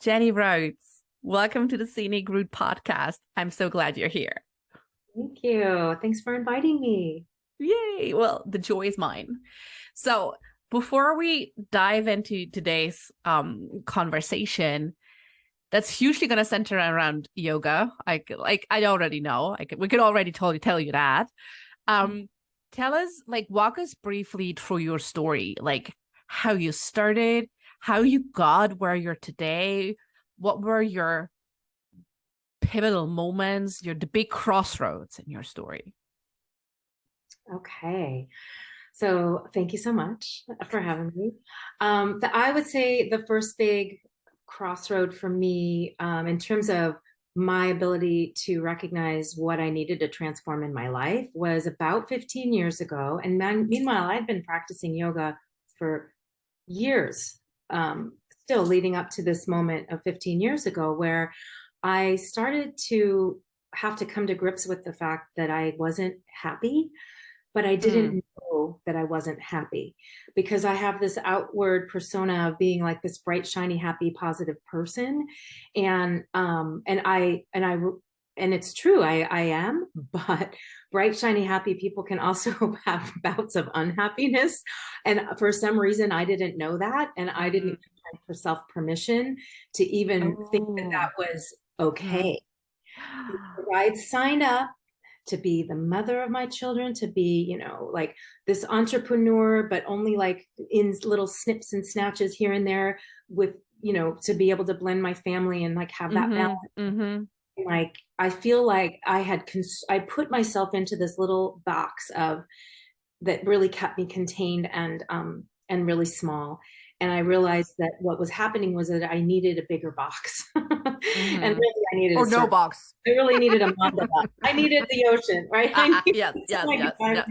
Jenny Rhodes. Welcome to the Scenic Route podcast. I'm so glad you're here. Thank you. Thanks for inviting me. Yay. Well, the joy is mine. So before we dive into today's conversation, that's hugely going to center around yoga. I already know. We could already tell you that. Um, Tell us, walk us briefly through your story, like how you started, how you got where you're today, what were your pivotal moments, the big crossroads in your story. Okay. So thank you so much for having me. I would say the first big crossroad for me in terms of my ability to recognize what I needed to transform in my life was about 15 years ago. And meanwhile, I'd been practicing yoga for years, still leading up to this moment of 15 years ago, where I started to have to come to grips with the fact that I wasn't happy, but I didn't know that I wasn't happy because I have this outward persona of being like this bright, shiny, happy, positive person. And it's true, I am, but bright, shiny, happy people can also have bouts of unhappiness. And for some reason, I didn't know that. And I didn't give myself permission to even think that Oh. that was okay. I'd signed up to be the mother of my children, to be, like this entrepreneur, but only like in little snips and snatches here and there with, to be able to blend my family and like have that balance. Like, I feel like I put myself into this little box of that really kept me contained and really small. And I realized that what was happening was that I needed a bigger box. And really I needed or a no circle. box. I really needed a mandala. I needed the ocean, right? I needed Yes.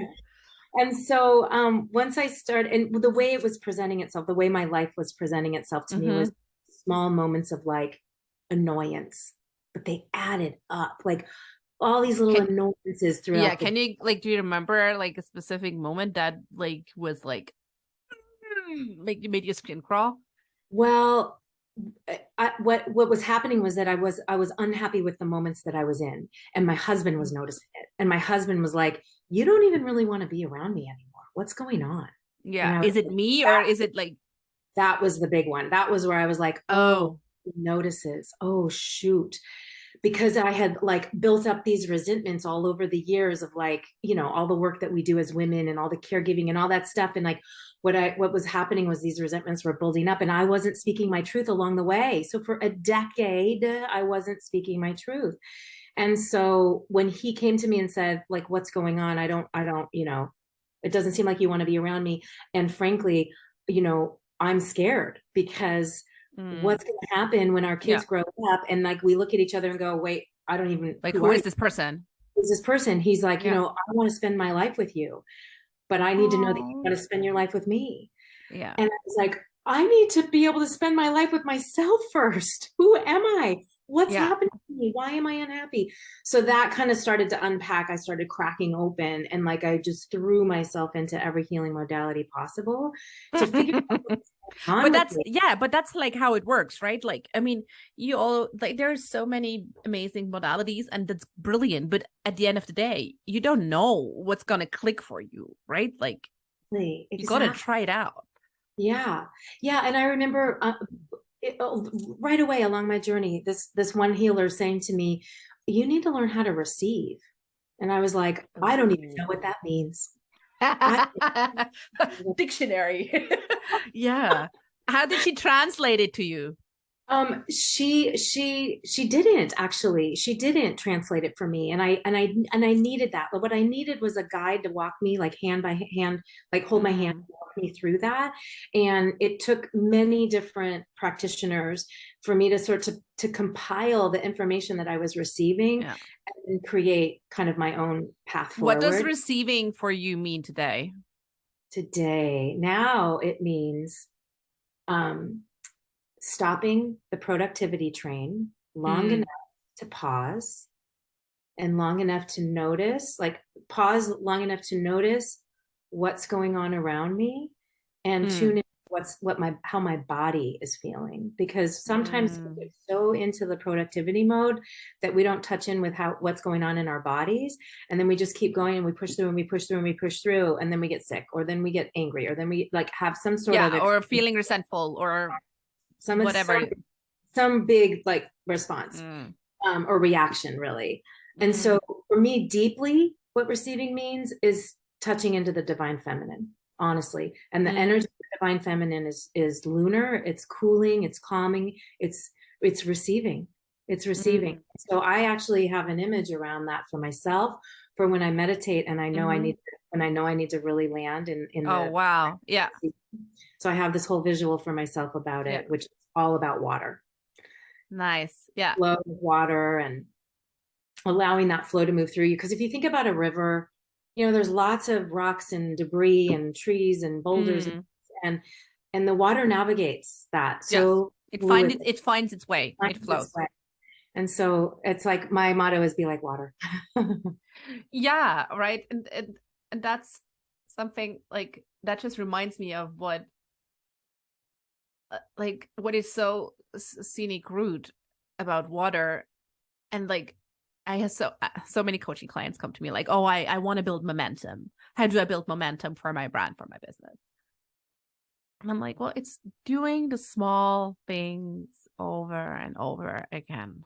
And so once I started, and the way it was presenting itself, the way my life was presenting itself to me was small moments of like annoyance, but they added up, like all these little annoyances throughout. Yeah, can you do you remember like a specific moment that was like made your skin crawl? Well, what was happening was that I was unhappy with the moments that I was in, and my husband was noticing it. And my husband was like, "You don't even really want to be around me anymore. What's going on?" And Yeah. I was Is it like, me or is it like that was the big one. That was where I was like, "Oh, he notices. Oh, shoot." Because I had like built up these resentments all over the years of like, all the work that we do as women and all the caregiving and all that stuff. And like what was happening was these resentments were building up and I wasn't speaking my truth along the way. So for a decade, I wasn't speaking my truth. And so when he came to me and said, like, what's going on? I don't, it doesn't seem like you want to be around me. And frankly, I'm scared because what's going to happen when our kids grow up and like we look at each other and go, wait, I don't even, like who who are is you? this person? Who's this person? He's like, Yeah. I want to spend my life with you, but I need to know that you want to spend your life with me. Yeah. And I was like, I need to be able to spend my life with myself first. Who am I? What's Yeah. happening to me? Why am I unhappy? So that kind of started to unpack. I started cracking open and like I just threw myself into every healing modality possible to figure out what's going on But with that's me. that's like how it works, right? Like, I mean, you all like there's so many amazing modalities and that's brilliant, but at the end of the day, you don't know what's gonna click for you, right? Like you gotta Exactly. try it out. Yeah. Yeah. And I remember right away along my journey, this one healer saying to me, you need to learn how to receive. And I was like, I don't even know what that means. I Dictionary. Yeah. How did she translate it to you? she didn't actually. She didn't translate it for me, and I needed that. But what I needed was a guide to walk me like hand by hand, like hold my hand, and walk me through that. And it took many different practitioners for me to to compile the information that I was receiving Yeah. and create kind of my own path What does forward. receiving for you mean today? Today, now it means um, stopping the productivity train long enough to pause and long enough to notice, like pause long enough to notice what's going on around me and tune in how my body is feeling, because sometimes we Mm. get so into the productivity mode that we don't touch in with what's going on in our bodies, and then we just keep going and we push through and we push through and we push through, and then we get sick, or then we get angry, or then we like have some sort of Yeah, or feeling resentful or some whatever. some big like response, Mm. or reaction, really. And Mm. so for me, deeply, what receiving means is touching into the divine feminine, honestly. And the Mm. energy of the divine feminine is lunar, it's cooling, it's calming, it's receiving. It's receiving. Mm. So I actually have an image around that for myself for when I meditate and I know Mm-hmm. I need to really land in Oh, the. wow. Yeah. So I have this whole visual for myself about Yeah. it, which is all about water. Nice. Yeah. Flow of water and allowing that flow to move through you. Because if you think about a river, there's lots of rocks and debris and trees and boulders, Mm. and and the water navigates that Yes. so fluidly, It finds its way. It finds its flows. way. And so it's like my motto is be like water. Yeah, right. And that's something like that just reminds me of what like what is so scenic route about water. And like I have so many coaching clients come to me like, oh, I want to build momentum. How do I build momentum for my brand, for my business? And I'm like, well, it's doing the small things over and over again,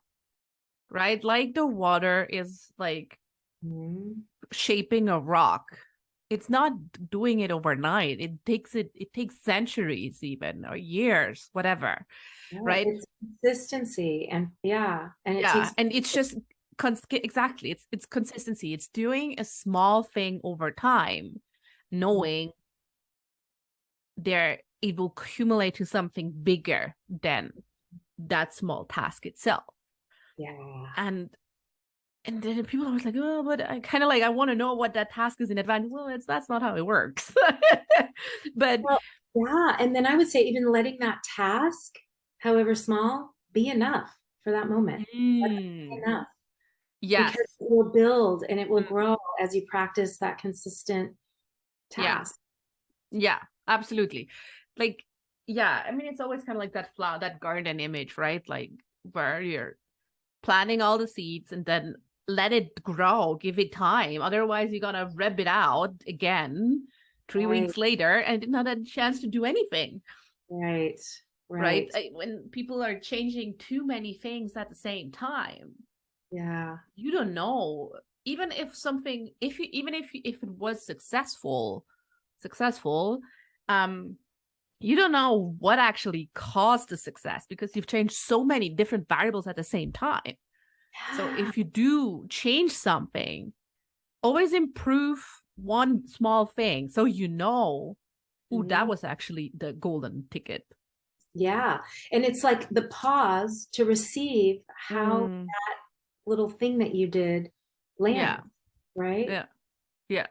right? Like the water is like Mhm. shaping a rock. It's not doing it overnight. It takes centuries even, or years, whatever, Yeah, right? it's consistency, and yeah, and it Yeah, takes. and it's just exactly, it's consistency. It's doing a small thing over time, knowing there it will accumulate to something bigger than that small task itself. Yeah. And then people are always like, oh, but I kind of like I want to know what that task is in advance. Well, that's not how it works. But Well, yeah. And then I would say even letting that task, however small, be enough for that moment. Let it be enough, yes. because it will build and it will Mm. grow as you practice that consistent Yeah. task. Yeah, absolutely. Like, yeah, I mean, it's always kind of like that flower, that garden image, right? Like where you're planting all the seeds and then let it grow, give it time. Otherwise, you're gonna rip it out again 3 weeks Right, later and didn't have a chance to do anything, right, right? right. When people are changing too many things at the same time, Yeah. you don't know. Even if something, if it was successful, um, you don't know what actually caused the success because you've changed so many different variables at the same time. So Yeah. if you do change something, always improve one small thing so you know, oh, that Mhm. was actually the golden ticket. Yeah. And it's like the pause to receive how Mm, little thing that you did yeah, land, right? yeah, yeah.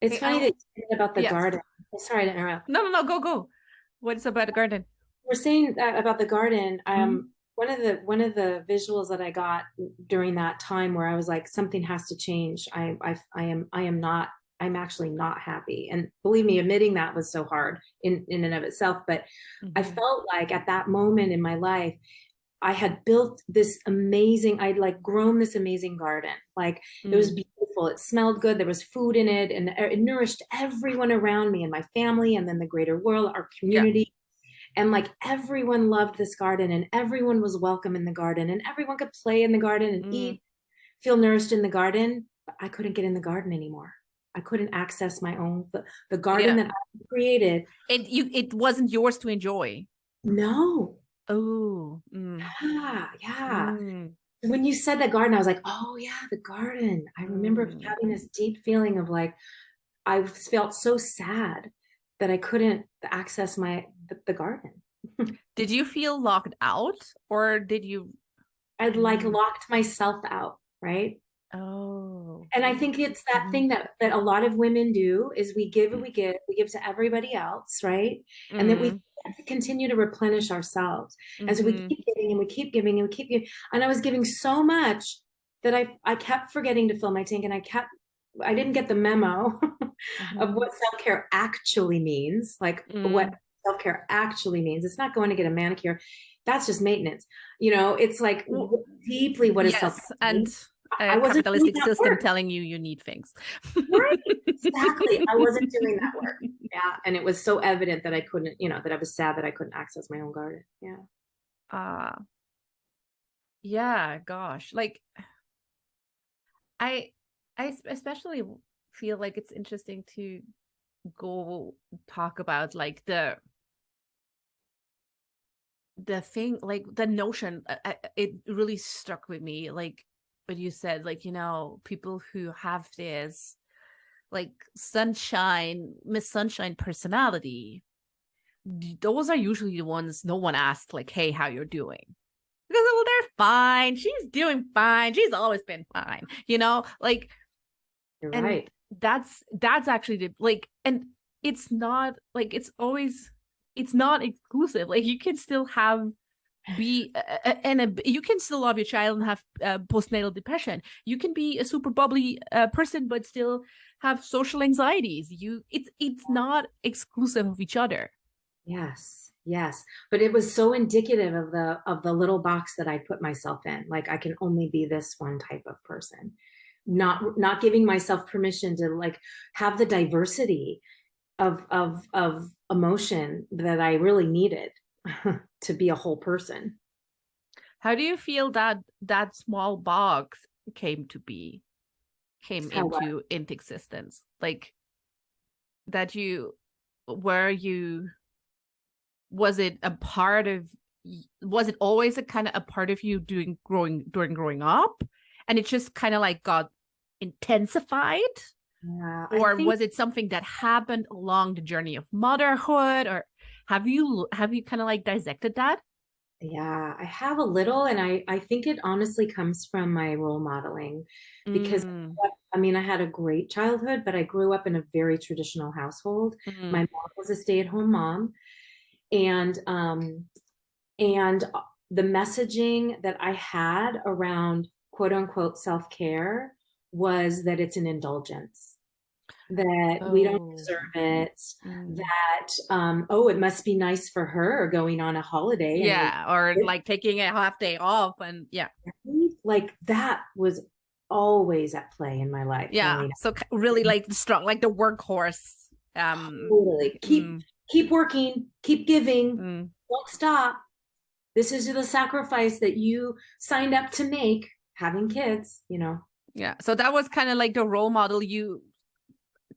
It's Hey, funny that you said about the yes. garden. Sorry to interrupt. No, no, no, go, go. What's about the garden? We're saying that about the garden. Mm, One of the visuals that I got during that time where I was like, something has to change. I am not. I'm actually not happy. And believe me, admitting that was so hard in and of itself. But I mm-hmm, felt like at that moment in my life, I had built this amazing, I'd like grown this amazing garden. Like it was mm, beautiful. It smelled good. There was food in it, and it nourished everyone around me and my family, and then the greater world, our yeah. community. And like everyone loved this garden, and everyone was welcome in the garden, and everyone could play in the garden and Mm, eat, feel nourished in the garden. But I couldn't get in the garden anymore. I couldn't access my own the garden yeah. that I created. It wasn't yours to enjoy. No. Oh, Yeah. mm, When you said the garden, I was like, oh yeah, the garden. I remember mm. having this deep feeling of like I felt so sad that I couldn't access the garden. Did you feel locked out or did you? I'd like Mm. locked myself out, right? Oh. And I think it's that Mm-hmm. thing that a lot of women do is we give to everybody else, right? And that we Mm, continue to replenish ourselves. And so we mm-hmm. keep giving and we keep giving and we keep giving. And I was giving so much that I kept forgetting to fill my tank, and I didn't get the memo of Mm-hmm. what self-care actually means, like what Mm. self-care actually means. It's not going to get a manicure. That's just maintenance. It's like deeply what is self-care Yes, and mean. I a wasn't doing capitalistic that system work. telling you need things. Right. Exactly. I wasn't doing that work. Yeah. And it was so evident that I couldn't, that I was sad that I couldn't access my own garden. Yeah. uh yeah, gosh. Like I especially feel like it's interesting to go talk about like the thing, like the notion. It really struck with me, like what you said, like, people who have this like Miss Sunshine personality, those are usually the ones no one asks, like, hey, how you're doing. Because, well, they're fine. She's doing fine. She's always been fine, like, You're and right. that's actually the, like, and it's not like it's not exclusive. Like, you can still have be you can still love your child and have postnatal depression. You can be a super bubbly person but still have social anxieties. It's not exclusive of each other. Yes. Yes. But it was so indicative of the little box that I put myself in. Like I can only be this one type of person. Not giving myself permission to like have the diversity of emotion that I really needed to be a whole person. How do you feel that that small box came How what? into existence? Like, that you were you was it a part of was it always a kind of a part of you during growing up, and it just kind of like got intensified? Yeah, I Or think was it something that happened along the journey of motherhood? Or have you kind of like dissected that? yeah, I have a little, and I think it honestly comes from my role modeling because Mm, I mean, I had a great childhood, but I grew up in a very traditional household. My mm. mom was a stay-at-home mom, and and the messaging that I had around quote unquote self-care was that it's an indulgence, that we don't Oh. deserve it, Mm. that oh, it must be nice for her going on a holiday and Yeah, or like taking a half day off, and yeah. like that was always at play in my life Yeah. growing So really like the strong, like the workhorse. up. Totally. Keep Mm, keep working, keep giving, mm. don't stop. This is the sacrifice that you signed up to make, having kids. Yeah. So that was kind of like the role model you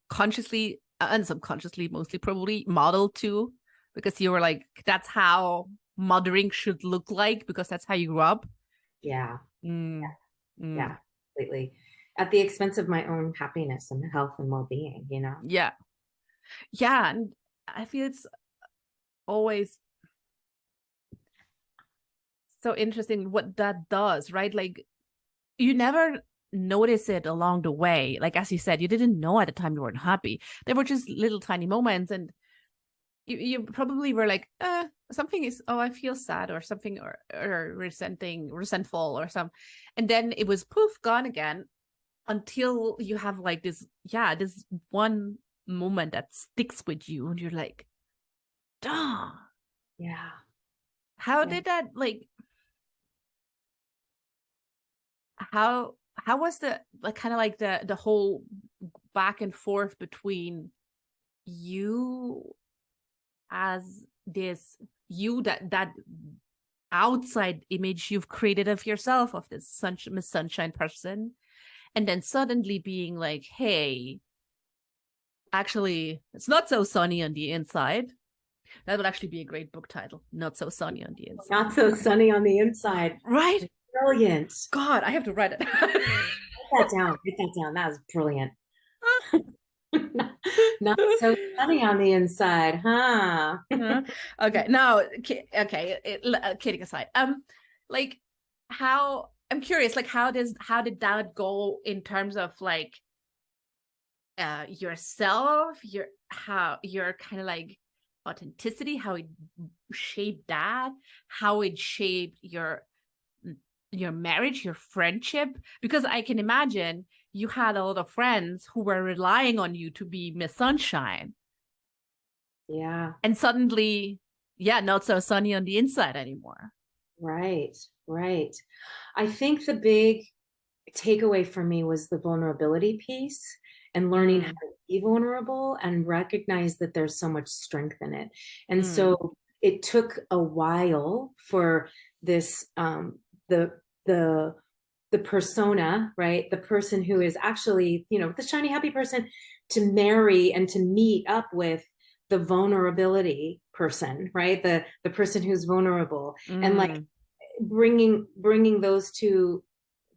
consciously and subconsciously mostly probably modeled to, because you were like, that's how mothering should look like, because that's how you grew up. Yeah, Mm, mm. yeah, completely. At the expense of my own happiness and health and well-being. Yeah. Yeah. And I feel it's always so interesting what that does, right? Like, you never notice it along the way. Like, as you said, you didn't know at the time you weren't happy. There were just little tiny moments, and you probably were like, something is, oh, I feel sad or something, or resentful or some, and then it was poof, gone again, until you have like this one moment that sticks with you, and you're like, duh. Yeah, How yeah. did that, like, how was the, like, kind of like the whole back and forth between you as this, you that outside image you've created of yourself, of this Miss Sunshine person, and then suddenly being like, hey, actually it's not so sunny on the inside. That would actually be a great book title, Not So Sunny on the Inside. Not so sunny on the inside. Right. Brilliant. God, I have to write it. Write that down. Write that down. That was brilliant. Not so sunny on the inside, huh? Huh? Okay, now, okay, kidding aside, like, how, I'm curious, like, how did that go in terms of like yourself, how your kind of like authenticity, how it shaped that, how it shaped your marriage, your friendship? Because I can imagine you had a lot of friends who were relying on you to be Miss Sunshine. Yeah. And suddenly, yeah, not so sunny on the inside anymore. Right. Right. I think the big takeaway for me was the vulnerability piece and learning how Mm, to be vulnerable and recognize that there's so much strength in it. And mm. so it took a while for this the the the persona, right? The person who is actually, the shiny happy person, to marry and to meet up with the vulnerability person, right? The person who's vulnerable, and like Mm. bringing those two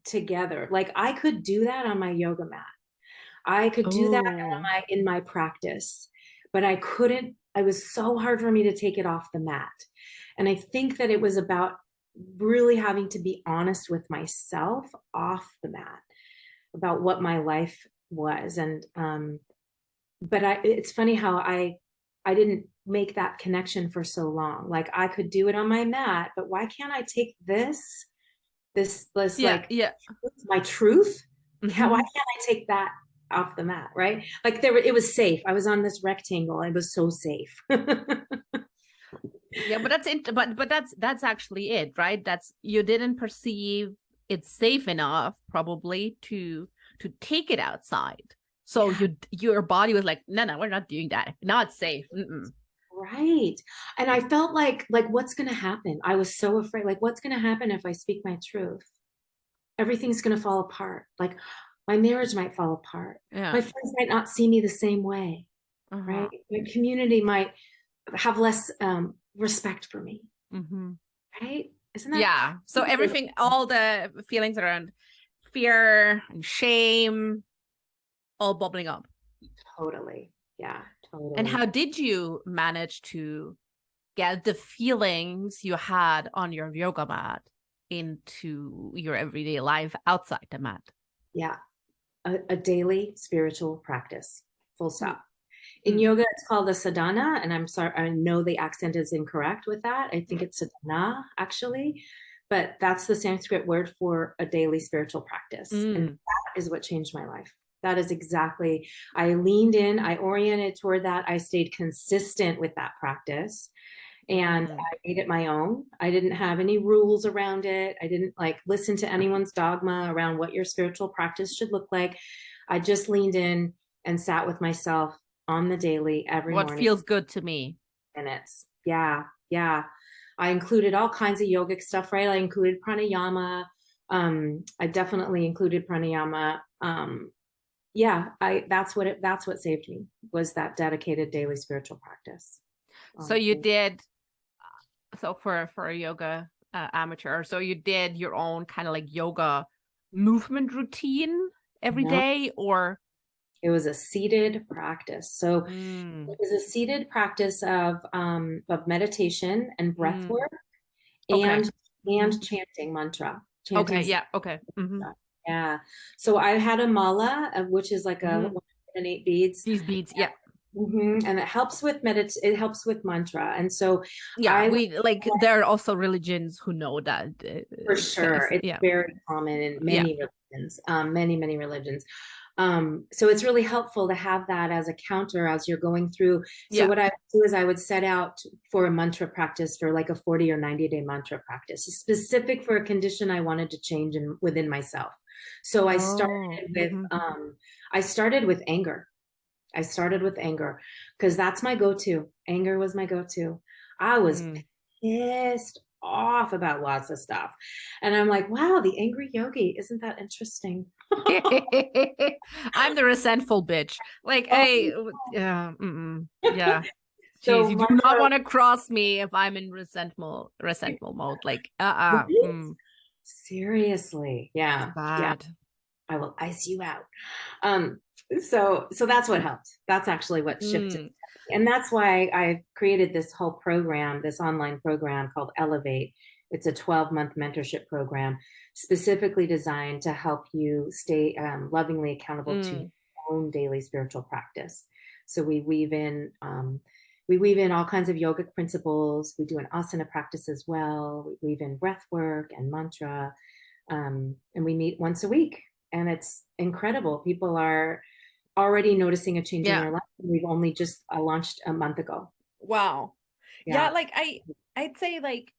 together. Like I could do that on my yoga mat. I could do that Oh. in my practice, but I couldn't. It was so hard for me to take it off the mat. And I think that it was about really having to be honest with myself off the mat about what my life was. And but it's funny how I didn't make that connection for so long. Like I could do it on my mat, but why can't I take this Yeah, like yeah. my truth? Why Hmm. can't I take that off the mat, right? Like it was safe. I was on this rectangle. It was so safe. Yeah, but that's it. But that's actually it, right? That's you didn't perceive it safe enough, probably, to take it outside. So Yeah, your body was like, no, no, we're not doing that. Not safe. Mm-mm. right. And I felt like what's going to happen? I was so afraid. Like, what's going to happen if I speak my truth? Everything's going to fall apart. Like, my marriage might fall apart. Yeah. My friends might not see me the same way, Uh-huh. right? My community might have less respect for me, Hmm. right? Isn't that Yeah. So everything, all the feelings around fear and shame, all bubbling up. totally? Yeah, And totally. how did you manage to get the feelings you had on your yoga mat into your everyday life outside the mat? Yeah, a daily spiritual practice. Full Mm, stop. In mm. yoga, it's called a sadhana, and I'm sorry, I know the accent is incorrect with that. I think it's sadhana, actually, but that's the Sanskrit word for a daily spiritual practice. And Mm. that is what changed my life. That is exactly, I leaned in, I oriented toward that, I stayed consistent with that practice, and Mm. I made it my own. I didn't have any rules around it. I didn't like listen to anyone's dogma around what your spiritual practice should look like. I just leaned in and sat with myself on the daily every What morning, feels good to me? minutes. Yeah, yeah. I included all kinds of yogic stuff, right? I included pranayama. I definitely included pranayama. Yeah, I that's what saved me, was that dedicated daily spiritual practice. So you Honestly. did, so for a yoga amateur, so you did your own kind of like yoga movement routine every No, day, or it was a seated practice. So it mm, was a seated practice of meditation and breath mm, work okay. Hmm. and chanting mantra, Okay, chanting. yeah, okay. Hmm. Yeah. So I had a mala, which is like a Hmm. 108 beads. These beats, yeah. And it helps with it helps with mantra. And so Yeah, I we like there are also religions who know that for sure. It's yeah, very common in yeah, many religions, many religions. So it's really helpful to have that as a counter as you're going through. So yeah. what I would do is I would set out for a mantra practice, for like a 40 or 90-day mantra practice, specific for a condition I wanted to change within myself. So Oh, hmm. I started with anger. I started with anger because that's my go-to. Anger was my go-to. I was Mm. pissed off about lots of stuff. And I'm like, wow, the angry yogi, isn't that interesting? I'm the resentful bitch. Like, Oh, hey, yeah, yeah. Jeez, so you do not mantra, want to cross me if I'm in resentful mode. Like, right? Seriously. it's Yeah. Yeah. bad. I will ice you out. Um, so that's what helped. That's actually what shifted. Mm, And that's why I created this whole program, this online program called Elevate. It's a 12-month mentorship program specifically designed to help you stay lovingly accountable to your mm, own daily spiritual practice. So we weave in all kinds of yogic principles. We do an asana practice as well. We weave in breath work and mantra, and we meet once a week, and it's incredible. People are already noticing a change in yeah. their life. We've only just launched a month ago. Wow. Yeah, Yeah. like I'd say like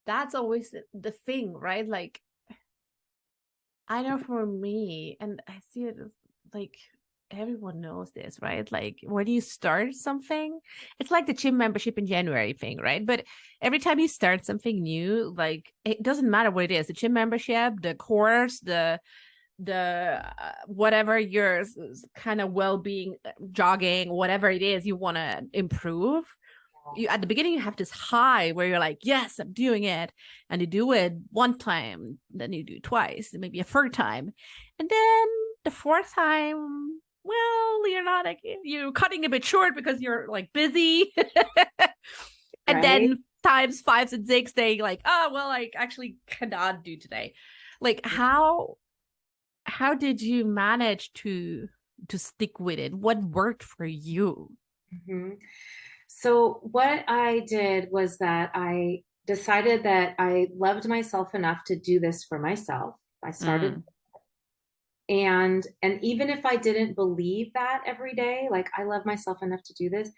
that's always the thing, right? Like I know for me, and I see it as like everyone knows this, right? Like when you start something, it's like the gym membership in January thing, right? But every time you start something new, like it doesn't matter what it is, the gym membership, the course, the whatever your kind of well-being, jogging, whatever it is you want to improve, you at the beginning you have this high where you're like, yes, I'm doing it, and you do it one time, then you do it twice, and maybe a third time, and then the fourth time, well, you're not like, you're cutting a bit short because you're like busy. And Right. then times fives and six, they like, oh well, I actually cannot do today. Like how did you manage to stick with it? What worked for you? Mhm. So what I did was that I decided that I loved myself enough to do this for myself. I started, Mm, and even if I didn't believe that every day, like I love myself enough to do this,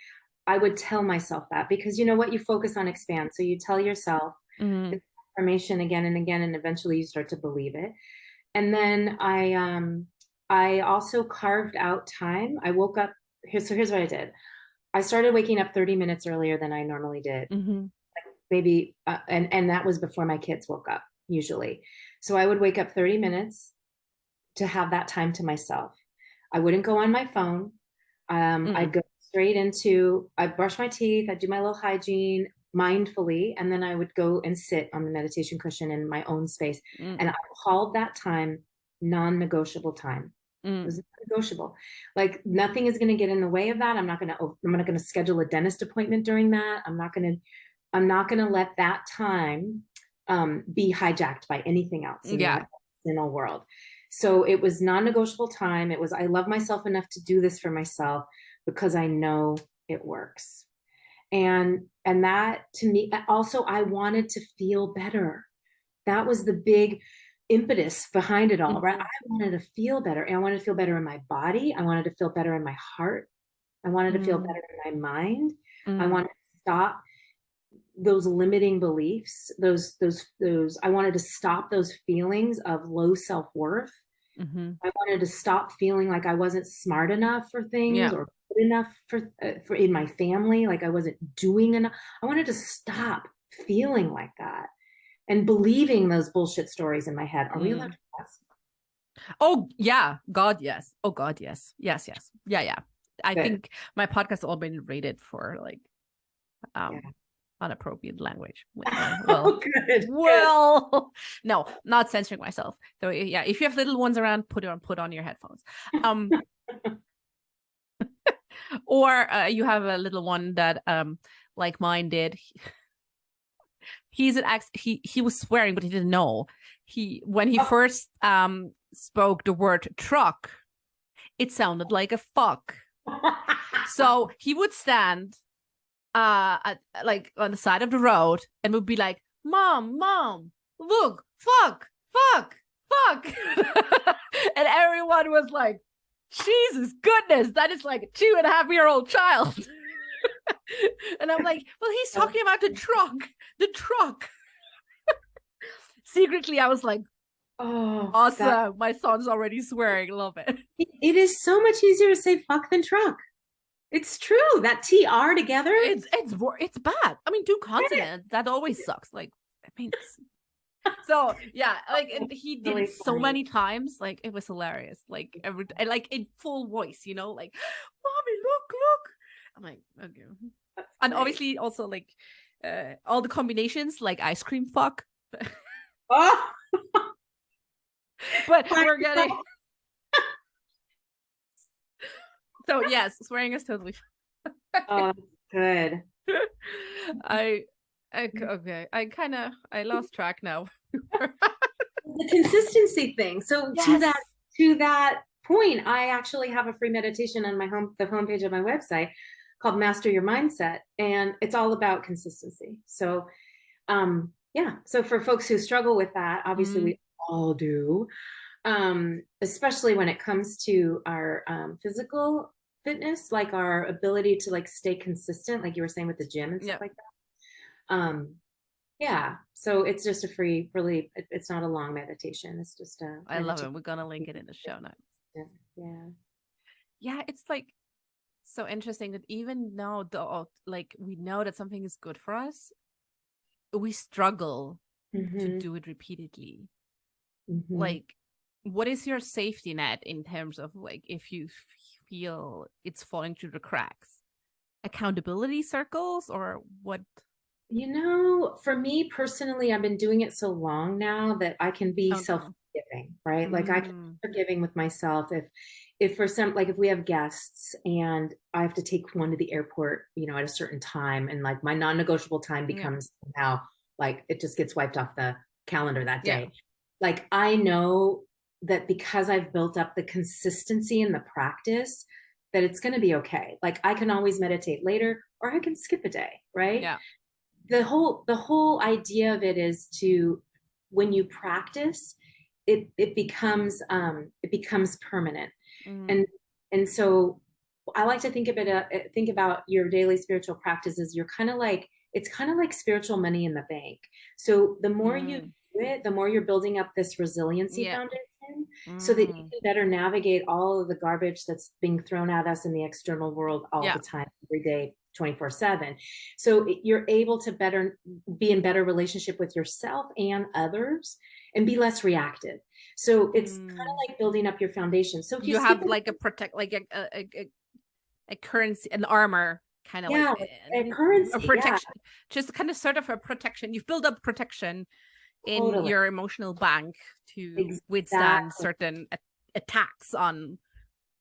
I would tell myself that, because you know what, you focus on expand. So you tell yourself mm, the information again and again, and eventually you start to believe it. And then I also carved out time. I woke up here. So here's what I did. I started waking up 30 minutes earlier than I normally did. mm-hmm, Maybe and that was before my kids woke up usually. So I would wake up 30 minutes to have that time to myself. I wouldn't go on my phone. I'd mm, go straight into, I'd brush my teeth, I'd do my little hygiene mindfully, and then I would go and sit on the meditation cushion in my own space. mm, And I called that time non-negotiable time. It mm, was negotiable. Like nothing is going to get in the way of that. I'm not going to schedule a dentist appointment during that. I'm not going to let that time be hijacked by anything else in yeah. the external world. So it was non-negotiable time. It was, I love myself enough to do this for myself because I know it works. And that to me, also, I wanted to feel better. That was the big impetus behind it all, right? Mm-hmm, I wanted to feel better. And I wanted to feel better in my body. I wanted to feel better in my heart. I wanted to feel mm, better in my mind. I mm, wanted to stop those limiting beliefs, those I wanted to stop those feelings of low self-worth. mm-hmm, I wanted to stop feeling like I wasn't smart enough for things, yeah. or good enough for in my family, like I wasn't doing enough. I wanted to stop feeling like that and believing those bullshit stories in my head. Are we allowed Mm. to ask? Oh yeah, God yes. Oh God yes. Yes, yes. Yeah, yeah. I Good. think my podcast all been rated for like Yeah. um inappropriate language. Oh, good. Good. Well, no, not censoring myself. So yeah, if you have little ones around, put on your headphones. Um, or you have a little one that like mine did. He's an ex. He was swearing, but he didn't know. He when he Oh. first spoke the word truck, it sounded like a fuck. So he would stand like on the side of the road and would be like, mom, look, fuck. And everyone was like, Jesus goodness, that is like a 2.5-year-old child. And I'm like, well, he's talking about the truck. Secretly I was like, Oh, that awesome, my son's already swearing, love it. it is so much easier to say fuck than truck. It's true. That TR together. It's bad. I mean, two consonants, that always sucks. Like, I mean, so yeah, like, and he did it Really so funny. many times, like it was hilarious. Like every and like in full voice, like, mommy, look. I'm like, okay. That's And great. obviously also like all the combinations, like ice cream fuck. Oh, But we're getting so yes, swearing is totally oh, good. I okay. I lost track now. The consistency thing. So Yes. to that point, I actually have a free meditation on the homepage of my website called Master Your Mindset, and it's all about consistency. So yeah, so for folks who struggle with that, obviously Mm, we all do, especially when it comes to our fitness, like our ability to like stay consistent, like you were saying with the gym and stuff Yeah, like that. Yeah. So it's just a free, really, it's not a long meditation. It's just a I love meditation. it. We're gonna link it in the show notes. Yeah. Yeah, it's like so interesting that even though like we know that something is good for us, we struggle to Mm-hmm. do it repeatedly. Mm-hmm. Like, what is your safety net in terms of like if you feel it's falling through the cracks? Accountability circles or what? You know, for me personally, I've been doing it so long now that I can be Okay. self-forgiving, right? Like I can Mm, be forgiving with myself if for some like if we have guests and I have to take one to the airport, you know, at a certain time and like my non-negotiable time yeah. becomes somehow like it just gets wiped off the calendar that Yeah. day. Like I know that because I've built up the consistency and the practice that it's going to be okay. Like I can always meditate later or I can skip a day, right? Yeah. The whole idea of it is to when you practice it becomes permanent Mm, and so I like to think about your daily spiritual practices. You're kind of like it's kind of like spiritual money in the bank. So the more you mm, do it, the more you're building up this resiliency yeah. foundation so that you Mm, can better navigate all of the garbage that's being thrown at us in the external world all yeah. the time, every day, 24/7. So you're able to better be in better relationship with yourself and others and be less reactive. So it's kind Mm. of like building up your foundation. So if you You skip have a like a protect, like a currency, an armor, kind of like yeah, a a currency, yeah, protection, just kind of sort of a protection. You've built up protection in totally. your emotional bank to withstand Exactly. certain attacks on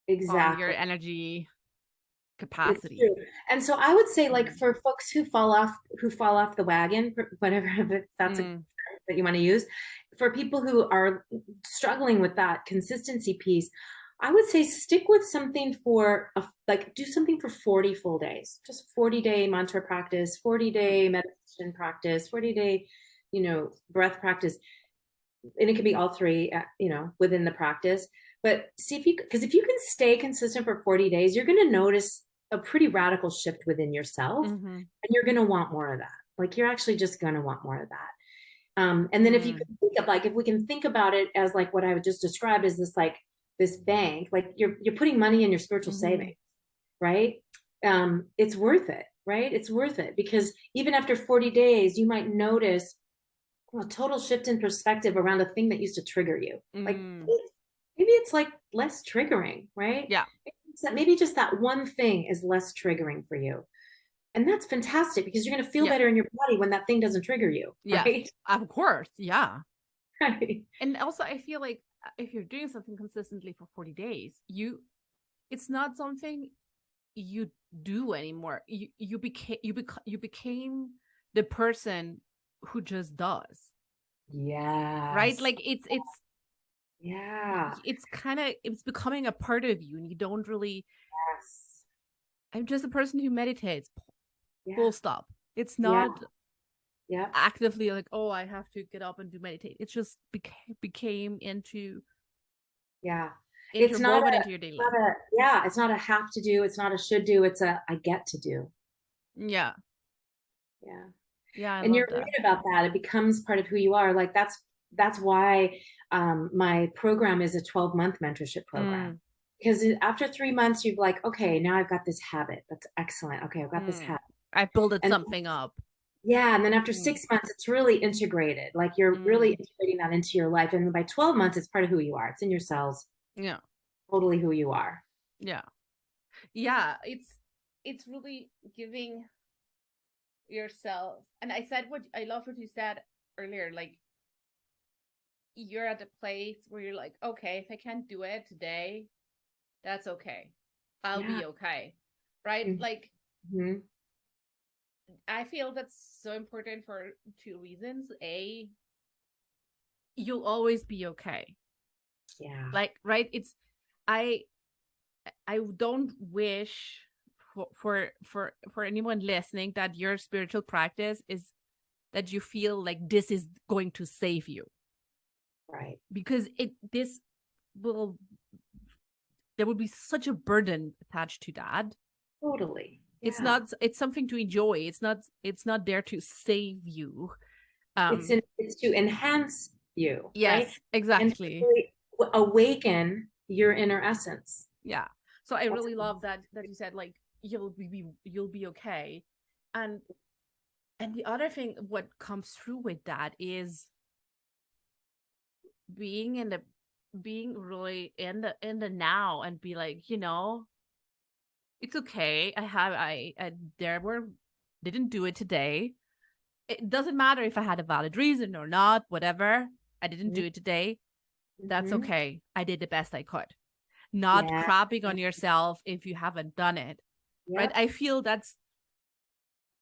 your Exactly. energy It's capacity. true. And so I would say like Mm. for folks who fall off the wagon, whatever if that's a term Mm. that you want to use, for people who are struggling with that consistency piece, I would say stick with something for like do something for 40 full days. Just 40-day mantra practice, Mm. 40-day meditation practice, 40-day, breath practice. And it could be all three, within the practice. But see if you, because if you can stay consistent for 40 days, you're going to notice a pretty radical shift within yourself. Mm-hmm. And you're going to want more of that. Like you're actually just going to want more of that. And then if you Mm. can think of like, if we can think about it as like what I would just described as this, like this bank, like you're putting money in your spiritual Mm-hmm. savings, right? It's worth it, right? It's worth it because even after 40 days, you might notice a total shift in perspective around a thing that used to trigger you. Like Mm. maybe it's like less triggering, right? Yeah. Maybe just that one thing is less triggering for you. And that's fantastic because you're going to feel Yeah. better in your body when that thing doesn't trigger you, Yes. right? Of course. Yeah. Right. And also, I feel like if you're doing something consistently for 40 days, it's not something you do anymore. You became the person who just does, right? Yes. Like Yeah. it's becoming a part of you, and you don't really. Yes. I'm just a person who meditates. Yeah. Full stop. It's Yeah. not Yeah. actively like, oh, I have to get up and do meditate. It just became Yeah. It's not interwoven into your daily life. it's not a have to do. It's not a should do. It's a I get to do. Yeah. Yeah. Yeah, I And love you're that. right about that. It becomes part of who you are. Like that's why my program is a 12-month mentorship program. Mm, Because after 3 months, you're like, okay, now I've got this habit. That's excellent. Okay, I've got this mm. habit. I built And something up. yeah, and then after Mm, 6 months, it's really integrated. Like you're really mm. integrating that into your life. And by 12 months, it's part of who you are. It's in your cells, Yeah. totally who you are. Yeah. Yeah. It's really giving yourself. And I said what I love what you said earlier, like you're at a place where you're like, okay, if I can't do it today, that's okay. I'll Yeah. be okay. Right? Like Mm-hmm. I feel that's so important for two reasons. A, you'll always be okay. Yeah. Like, right? I I don't wish for anyone listening that your spiritual practice is that you feel like this is going to save you, Right. because this will there would be such a burden attached to that. Totally. It's Yeah. not, it's something to enjoy. It's not there to save you. It's to enhance you, right? Yes, And to exactly. really awaken your inner essence. Yeah. So I That's really love that you said like you'll be okay. And the other thing what comes through with that is being in the being really in the now and be like, it's okay. I there were didn't do it today. It doesn't matter if I had a valid reason or not, whatever. I didn't do it today. That's mm-hmm. okay. I did the best I could. Not Yeah. crapping on yourself if you haven't done it. Right? Yep. I feel that's,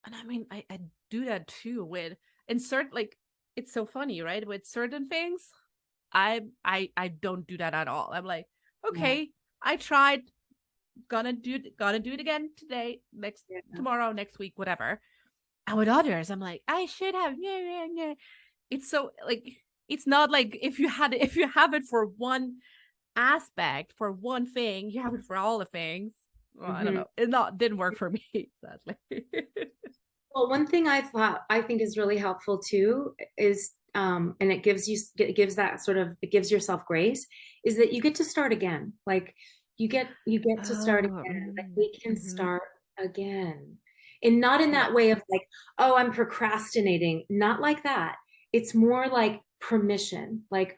and I mean, I do that too with insert like it's so funny, right? With certain things, I don't do that at all. I'm like, Yeah. okay, I tried, gonna do it again today, next Yeah. tomorrow, next week, whatever. And with others, I'm like, I should have, yeah, yeah, yeah. It's so like it's not like if you have it for one aspect, for one thing, you have it for all the things. Well, I don't Mm-hmm. know. It not didn't work for me, sadly. Well, one thing I think is really helpful too is, and it gives that sort of, it gives yourself grace, is that you get to start again. Like you get to start Oh, again. Like we can mm-hmm. start again, and not in Yeah. that way of like, oh, I'm procrastinating. Not like that. It's more like permission. Like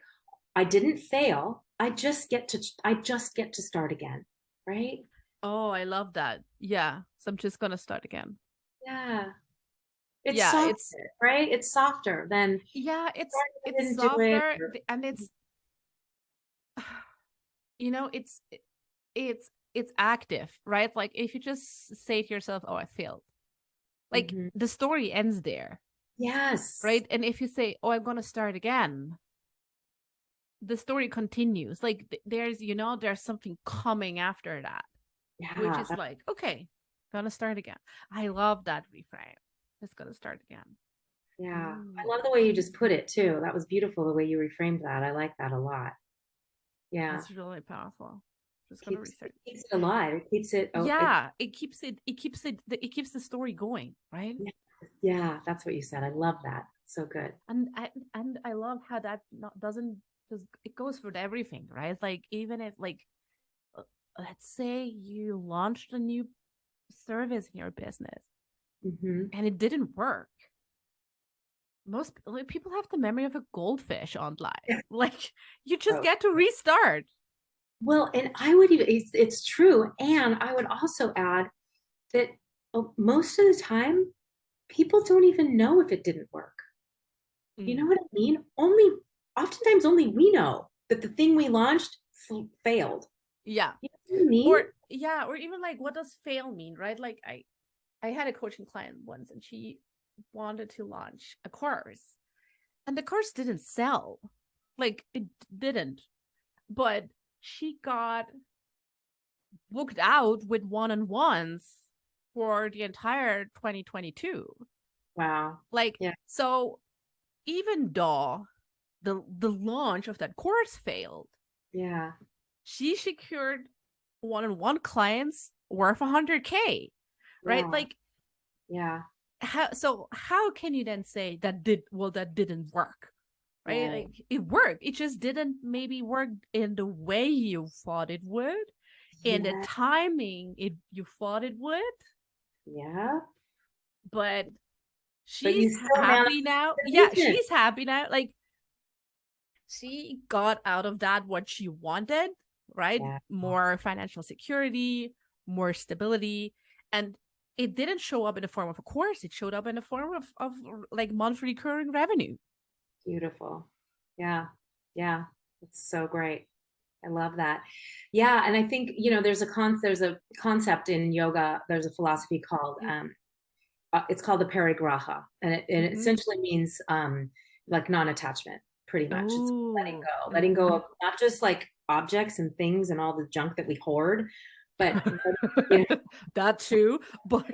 I didn't fail. I just get to start again, right? Oh, I love that. Yeah. So I'm just gonna start again. Yeah. It's Yeah, softer, it's right? It's softer than yeah, I it's didn't do it. softer and it's it's it's active, right? Like if you just say to yourself, "Oh, I failed." Like Mhm. the story ends there, Yes. right? And if you say, "Oh, I'm gonna start again," the story continues. Like there's something coming after that, which Yeah. is like, okay, gonna start again. I love that reframe. It's gonna start again. Yeah. I Ooh, love the way you just put it too. That was beautiful the way you reframed that. I like that a lot. Yeah. that's really powerful. Just gonna Keeps research. it keeps it alive. It keeps it Yeah, it keeps the story going, right? yeah, yeah, that's what you said. I love that. So good. And I love how that not doesn't just it goes for everything, right? Like even if like uh, let's say you launched a new service in your business Hmm. and it didn't work. Most like, people have the memory of a goldfish online. Like you just Oh. get to restart. Well, and I would even, it's true. And I would also add that most of the time, people don't even know if it didn't work. You know Mm. what I mean? Oftentimes, only we know that the thing we launched failed. Yeah. You know what I mean? Or yeah, or even like what does fail mean, right? Like I had a coaching client once and she wanted to launch a course and the course didn't sell. Like it didn't. But she got booked out with one-on-ones for the entire 2022. Wow. Like Yeah. so even though the launch of that course failed, Yeah. she secured one-on-one clients worth 100K, right? Yeah. Like Yeah. how can you then say that didn't work, right? Right. Like it worked, it just didn't maybe work in the way you thought it would, in the Yeah. timing you thought it would, Yeah. but But she's you still happy manifest now. the Yeah, vision. she's happy now. Like she got out of that what she wanted, right? Yeah. More financial security, more stability. And it didn't show up in the form of a course, it showed up in the form of like monthly recurring revenue. Beautiful. Yeah. Yeah. It's so great. I love that. Yeah, and I think, there's a concept in yoga, there's a philosophy called it's called the parigraha, and it Mm-hmm. essentially means like non-attachment, pretty much. It's Oh, letting go mm-hmm. of not just like objects and things and all the junk that we hoard, but you know, That too. But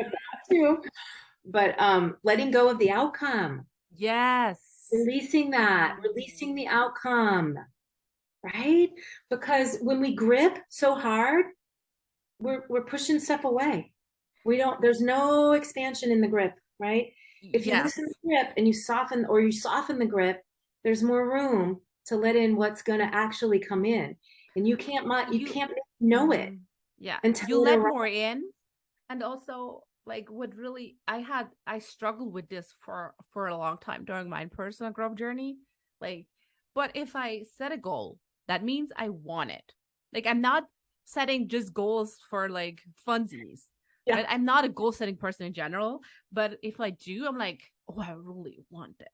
too, but letting go of the outcome, yes. releasing that, Mm. releasing the outcome. right? Because when we grip so hard, we're pushing stuff away. We don't, there's no expansion in the grip, right? If you loosen Yes. the grip and you soften, or you soften the grip, there's more room to let in what's going to actually come in. And you You can't know it yeah, you until it let arrives. more in. And also, like, what really I struggled with this for a long time during my personal growth journey. Like, but if I set a goal, that means I want it. Like, I'm not setting just goals for like funsies, Yeah. right? I'm not a goal setting person in general, but if I do, I'm like, oh, I really want this.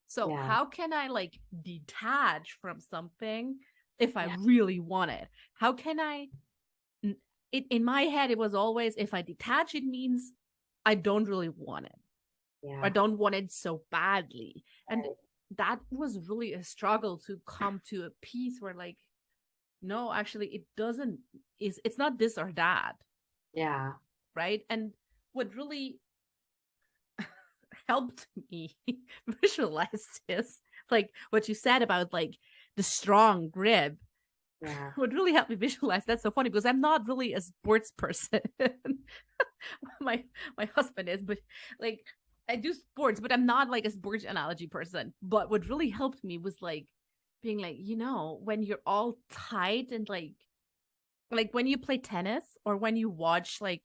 So Yeah. how can I like detach from something if I Yeah. really want it? How can I in my head it was always, if I detach, it means I don't really want it. I Yeah. don't want it so badly. And that was really a struggle to come to a piece where, like, no, actually it doesn't, is it's not this or that, Yeah. right? And what really helped me visualize this, like what you said about like the strong grip, Yeah. would really help me visualize. That's so funny because I'm not really a sports person. my my husband is, but like I do sports, but I'm not like a sports analogy person. But what really helped me was like being like, when you're all tight and like when you play tennis or when you watch like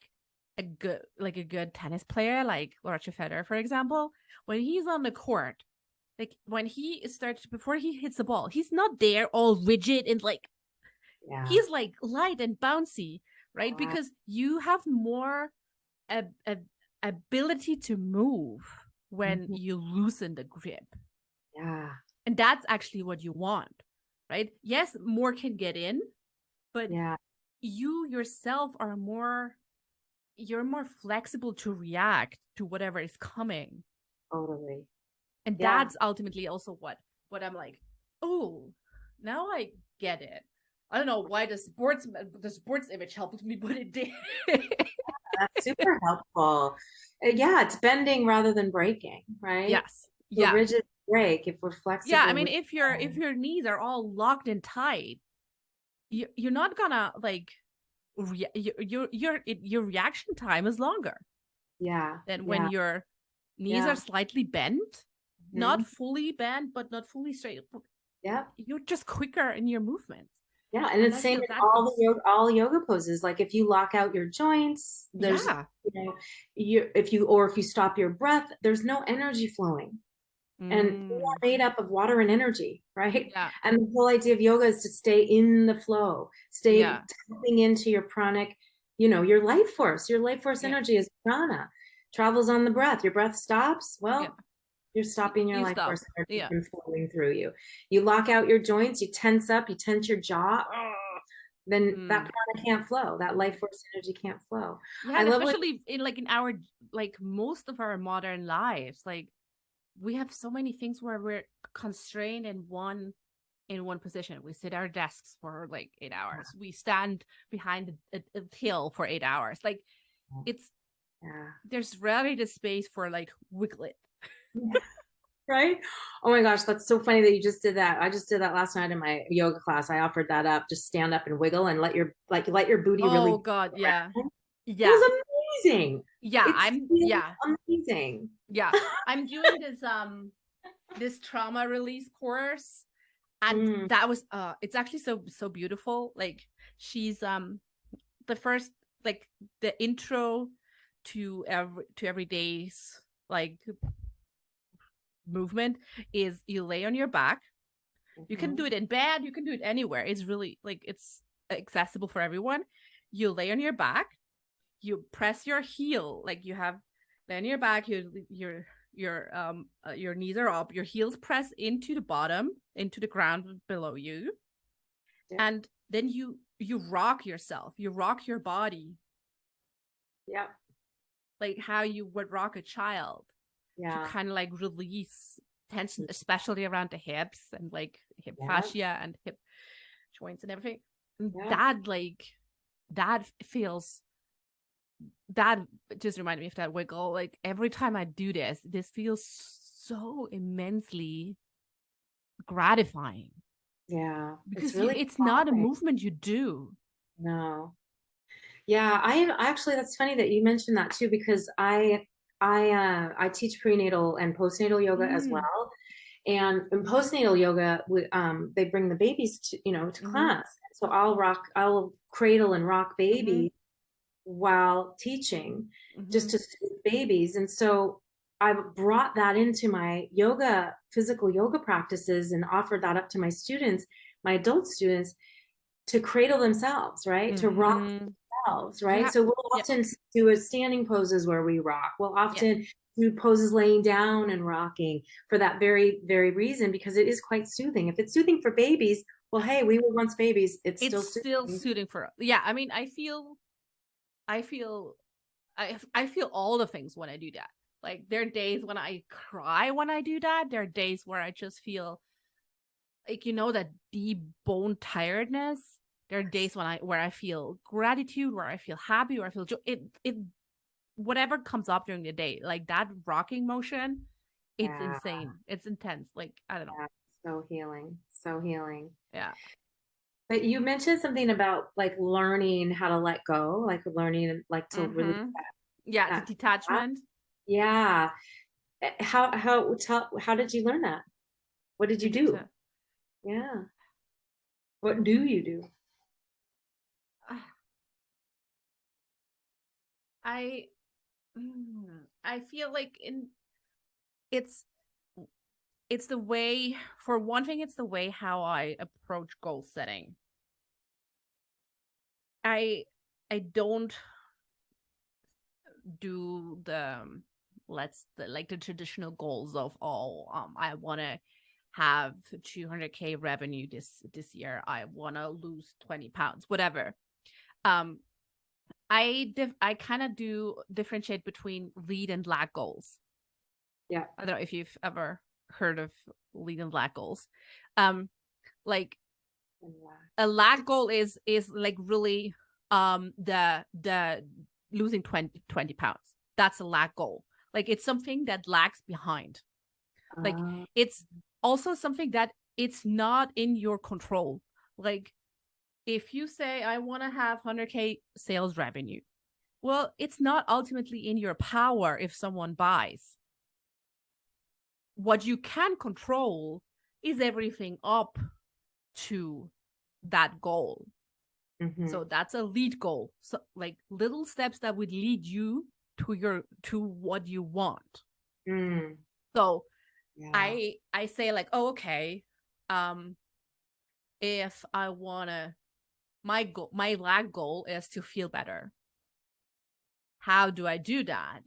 a good tennis player like Roger Federer, for example, when he's on the court, like when he starts before he hits the ball, he's not there all rigid and like Yeah. he's like light and bouncy, right? Because you have more a ability to move when Mhm. you loosen the grip. Yeah. And that's actually what you want, right? Yes, more can get in, but Yeah. you yourself are you're more flexible to react to whatever is coming. Totally. And Yeah. that's ultimately also what I'm like, oh, now I get it. I don't know why the sports image helped me, but it did. That's super helpful. Yeah, it's bending rather than breaking, right? Yes. The Yeah. rigid break, if we're Yeah. I flexible, mean, we if your knees are all locked and tight, you're not gonna like your reaction time is longer yeah, than when yeah, your knees are yeah. slightly bent, not Hmm. fully bent, but not fully straight. Yeah. You're just quicker in your movements. Yeah, and And it's I same feel in that goes, all yoga poses. Like if you lock out your joints, there's, yeah. if you stop your breath, there's no energy flowing. And we're all Mm, made up of water and energy, right? yeah. And the whole idea of yoga is to stay in the flow, stay Yeah. tapping into your pranic, your life force. Your life force Yeah. energy is prana, travels on the breath. Your breath stops, Yeah. well, you're stopping your You life stop. force energy Yeah. from flowing through you. You lock out your joints, you tense up, you tense your jaw. Then that Mm. prana can't flow. That life force energy can't flow. Yeah. I And love what, especially in our, like most of our modern lives, like we have so many things where we're constrained in one position. We sit at our desks for like 8 hours. We stand behind a hill for 8 hours. Like it's yeah. there's rarely the space for like wiggle it. Right? Oh my gosh, that's so funny that you just did that. I just did that last night in my yoga class. I offered that up. Just stand up and wiggle and let your booty really Oh go God, yeah. around. It Yeah. was amazing. Yeah, It I'm feels yeah. amazing. Yeah. I'm doing this trauma release course, and Mm, that was it's actually so beautiful. Like she's the first, like the intro to every day's like movement is you lay on your back. You can do mhm. it in bed, you can do it anywhere. It's really like it's accessible for everyone. You lay on your back, you press your heel, like you have lay on your back, your knees are up, your heels press into the bottom, into the ground below you, Yeah, and then you rock yourself, you rock your body yeah, like how you would rock a child to yeah, kind of like release tension, especially around the hips and like hip yeah, fascia and hip joints and everything. And yeah. that just reminded me of that wiggle. Like every time I do this feels so immensely gratifying. Yeah, it's because really it's not a calming. movement you do. No. Yeah, I actually, that's funny that you mentioned that too, because I teach prenatal and postnatal yoga as Mm, well. And in postnatal yoga, they bring the babies to, to mm-hmm, class. So I'll cradle and rock mm-hmm, babies while teaching, just mm-hmm. to soothe babies. And so I brought that into my physical yoga practices, and offered that up to my students, my adult students, to cradle themselves, right? To rock Mm-hmm. themselves, right? Yeah, So we'll yeah, often do a standing poses where we rock. We'll yeah. often do poses laying down and rocking, for that very, very reason, because it is quite soothing. If it's soothing for babies, well, hey, we were once babies. It's It's still still soothing. suiting for, yeah. I mean, I feel, I feel all the things when I do that. Like there are days when I cry when I do that. There are days where I just feel like, that deep bone tiredness. There are days where I feel gratitude, where I feel happy, where I feel joy. It whatever comes up during the day, like that rocking motion, it's Yeah, insane. It's intense. Like I don't know. yeah, so healing, so healing. Yeah. But you mentioned something about like learning how to let go, like learning like to release Mm-hmm. Yeah, the that. detachment. Yeah. How did you learn that? What did The you do? deta- Yeah. What do you do? I I feel like it's it's the way, for one thing, it's the way how I approach goal setting. I I don't do the traditional goals of, I want to have 200K revenue this year, I want to lose 20 pounds, whatever. um I kind of do differentiate between lead and lag goals. Yeah. I don't know if you've ever heard of lead and lag goals. um like a lag goal is like really, the losing 20 pounds. That's a lag goal. Like it's something that lags behind. Like Uh, it's also something that it's not in your control. Like if you say I want to have 100K sales revenue, well, it's not ultimately in your power if someone buys. What you can control is everything up to that goal. mhm. So that's a lead goal. So like little steps that would lead you to what you want. Mm, So yeah. I say like, oh, okay, um, if I wanna, my lag goal is to feel better. How do I do that?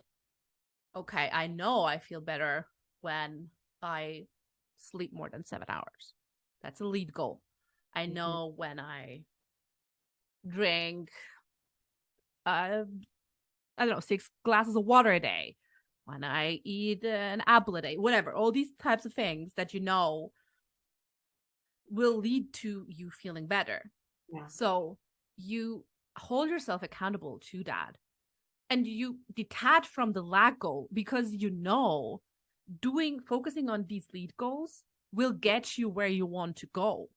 Okay, I know I feel better when I sleep more than 7 hours. That's a lead goal. I Mhm. know when I drink, uh, I don't know, 6 glasses of water a day, when I eat an apple a day, whatever. All these types of things that will lead to you feeling better. Yeah. So you hold yourself accountable to that, and you detach from the lag goal, because doing focusing on these lead goals will get you where you want to go.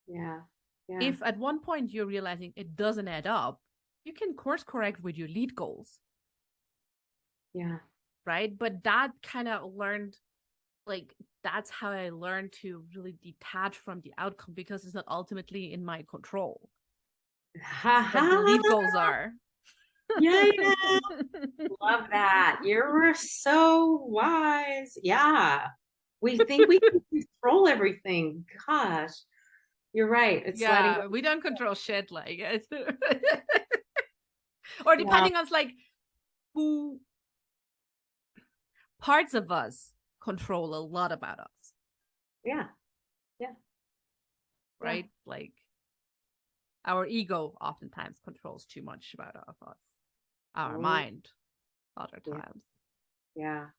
Yeah. Yeah. If at one point you're realizing it doesn't add up, you can course correct with your lead goals, Yeah. right? But that kind of learned, like, that's how I learned to really detach from the outcome, because it's not ultimately in my control. Ha But the lead ha. goals are. Yeah. Love that. You're so wise. Yeah. We think we can control everything. Gosh, you're right. It's letting go. Yeah, we don't control shit, like it's or Yeah. depending on like who parts of us control a lot about us, Yeah. Yeah. Yeah. right? Like our ego oftentimes controls too much about us, our Oh, mind other yeah. times. Yeah.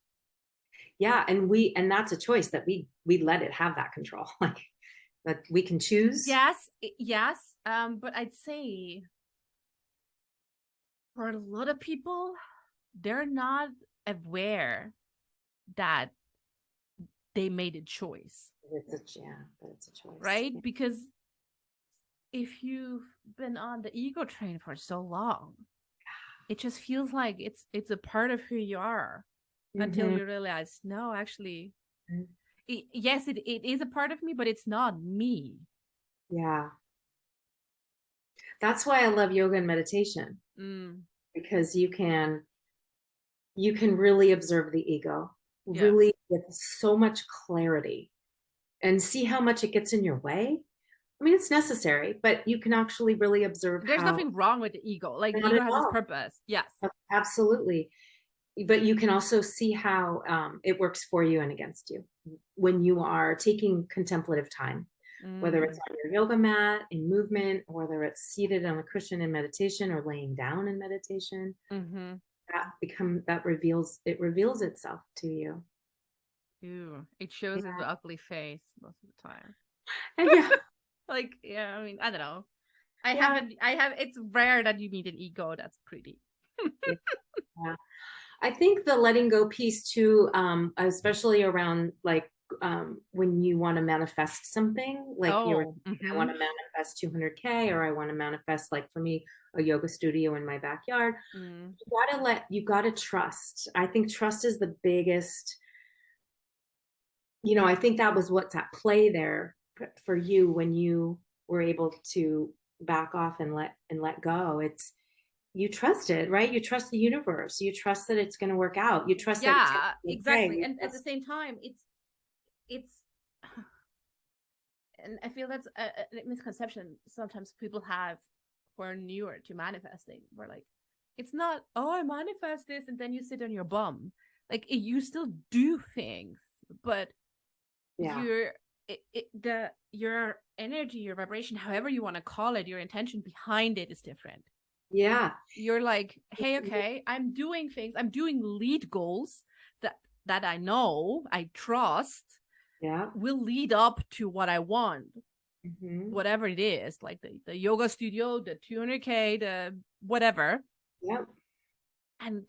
Yeah. And that's a choice that we let it have that control. Like that we can choose. Yes, yes. But I'd say for a lot of people, they're not aware that they made a choice. But it's a choice. right? Yeah. Because if you've been on the ego train for so long, it just feels like it's a part of who you are until Mm-hmm. you realize, no, actually, yes, it is a part of me, but it's not me. Yeah. That's why I love yoga and meditation, Mm, because you can really observe the ego yes. really with so much clarity and see how much it gets in your way. I mean, it's necessary, but you can actually really observe There's how, nothing wrong with the ego. Like the not ego at has its all. purpose. Yes. Absolutely. But you can also see how it works for you and against you when you are taking contemplative time, whether it's Mm, on your yoga mat in movement, or whether it's seated on a cushion in meditation or laying down in meditation. mm-hmm. That reveals itself to you. Ew. It shows its Yeah. ugly face most of the time. Yeah. Like, yeah, I mean, I don't know. I Yeah. haven't, I have, it's rare that you meet an ego that's pretty. Yeah. I think the letting go piece too, especially around like when you want to manifest something, like you're, Oh, I mm-hmm. want to manifest 200K, or I want to manifest, like for me, a yoga studio in my backyard. Mm. You gotta trust. I think trust is the biggest, I think that was what's at play there for you when you were able to back off and let go. It's, you trust it, right? You trust the universe. You trust that it's going to work out. You trust that it's going Yeah, to be okay. exactly. And at the same time, it's, and I feel that's a misconception sometimes people have who are newer to manifesting. Where like, it's not, oh, I manifest this, and then you sit on your bum. Like you still do things, but Yeah. your your energy, your vibration, however you want to call it, your intention behind it is different. Yeah. You're like, hey, okay, I'm doing things, I'm doing lead goals that I know, I trust Yeah. will lead up to what I want, Mm-hmm. whatever it is, like the yoga studio, the 200K, the whatever, Yep. and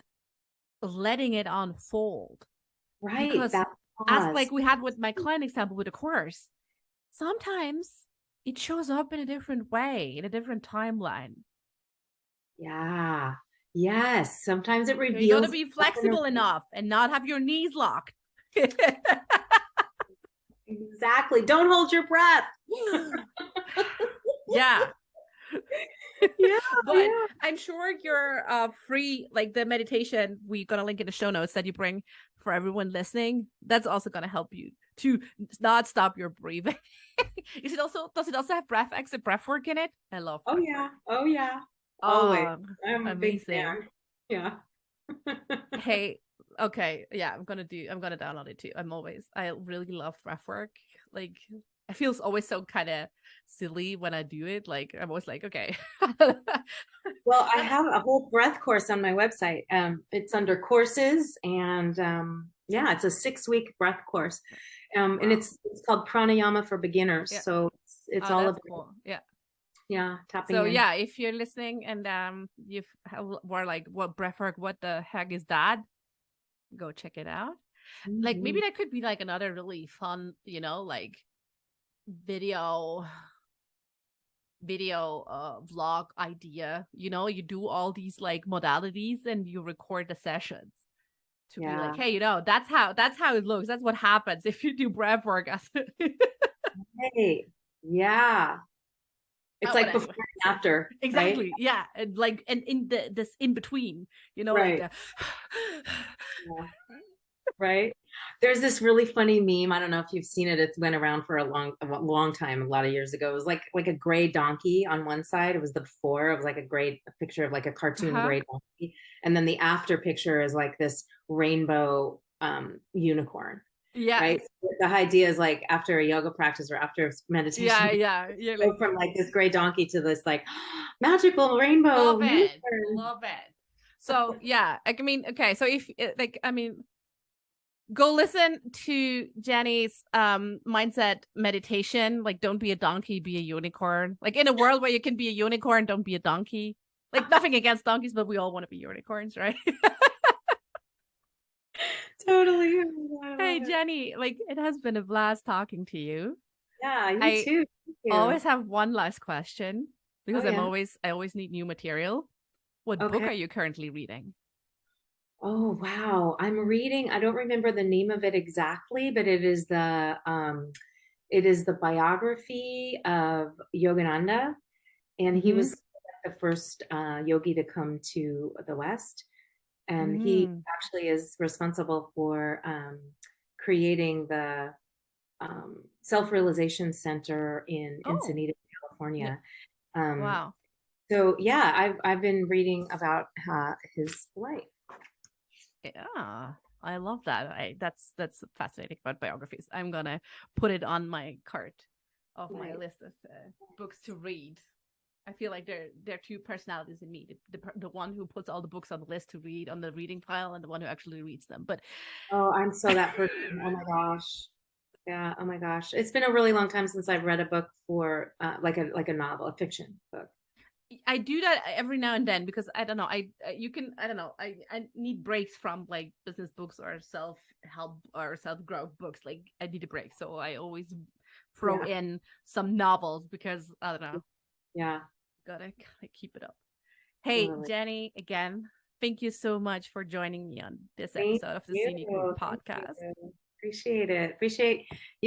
letting it unfold. Right. Because That as pause. like we had with my client example with the course, sometimes it shows up in a different way, in a different timeline. Yeah. Yes. Sometimes it So you got to reveals be itself in a flexible way. enough and not have your knees locked. Exactly. Don't hold your breath. Yeah. Yeah. But Yeah. I'm sure your free, like the meditation we're gonna link in the show notes that you bring for everyone listening, that's also gonna help you to not stop your breathing. Does it also have breath exit breath work in it? I love Oh breath work. yeah. Oh yeah. Always. Oh, I'm a big amazing. fan. Yeah. Hey, okay, yeah, I'm gonna download it too. I really love breath work. Like I feel always so kind of silly when I do it. Like I'm always like, okay. Well, I And have a whole breath course on my website. It's under courses, and yeah, it's a 6-week breath course, and wow. it's called pranayama for beginners. Yeah. So it's Oh, all that's about, cool. Yeah. yeah, tapping So in. yeah, if you're listening and you've were like, what breathwork? What the heck is that? Go check it out. Like maybe Mhm. that could be like another really fun, like video vlog idea. You do all these like modalities and you record the sessions to be like, Yeah. hey, that's how it looks. That's what happens if you do breathwork. Hey. Yeah. It's But like before anyway. and after, right? Exactly. Yeah. And like, and in this in between, like Right. the Yeah. Right. There's this really funny meme. I don't know if you've seen it. It went around for a long time, a lot of years ago. It was like a gray donkey on one side. It was the before. It was like a picture of like a cartoon uh-huh. gray donkey, and then the after picture is like this rainbow unicorn. Yes. Right. So the idea is like after a yoga practice or after meditation, Yeah, yeah. You're go like, from like this gray donkey to this like magical rainbow love it. unicorn. Love it. So yeah, like, I mean, okay. So if like, I mean, go listen to Jenny's mindset meditation. Like, don't be a donkey, be a unicorn. Like in a world where you can be a unicorn, don't be a donkey. Like nothing against donkeys, but we all want to be unicorns, right? Totally. I Hey, love it. Jenny, like it has been a blast talking to you. Yeah, you I too. Thank you. always have one last question Oh because yeah. I always need new material. What book Okay. are you currently reading? Oh wow. I'm reading, I don't remember the name of it exactly, but it is the biography of Yogananda, and he Mm-hmm. was the first yogi to come to the West. And he Mm. actually is responsible for creating the Self-Realization Center in Oh, Encinitas, yeah. California. Um, Wow. so yeah, I've been reading about his life. Yeah. I love that. That's fascinating about biographies. I'm gonna put it on my cart of my Right. list of books to read. I feel like there are two personalities in me: the one who puts all the books on the list to read on the reading pile, and the one who actually reads them. But Oh, I'm so that person. Oh my gosh. Yeah. Oh my gosh. It's been a really long time since I've read a book for like a novel, a fiction book. I do that every now and then because I don't know. You can I don't know. I need breaks from like business books or self help or self growth books. Like I need a break, so I always throw Yeah. in some novels because I don't know. Yeah. Gotta keep it up. Hey, Totally. Jenny, again, thank you so much for joining me on this Thank episode of the Scenic Route you. Thank podcast. you. Appreciate it. Appreciate you.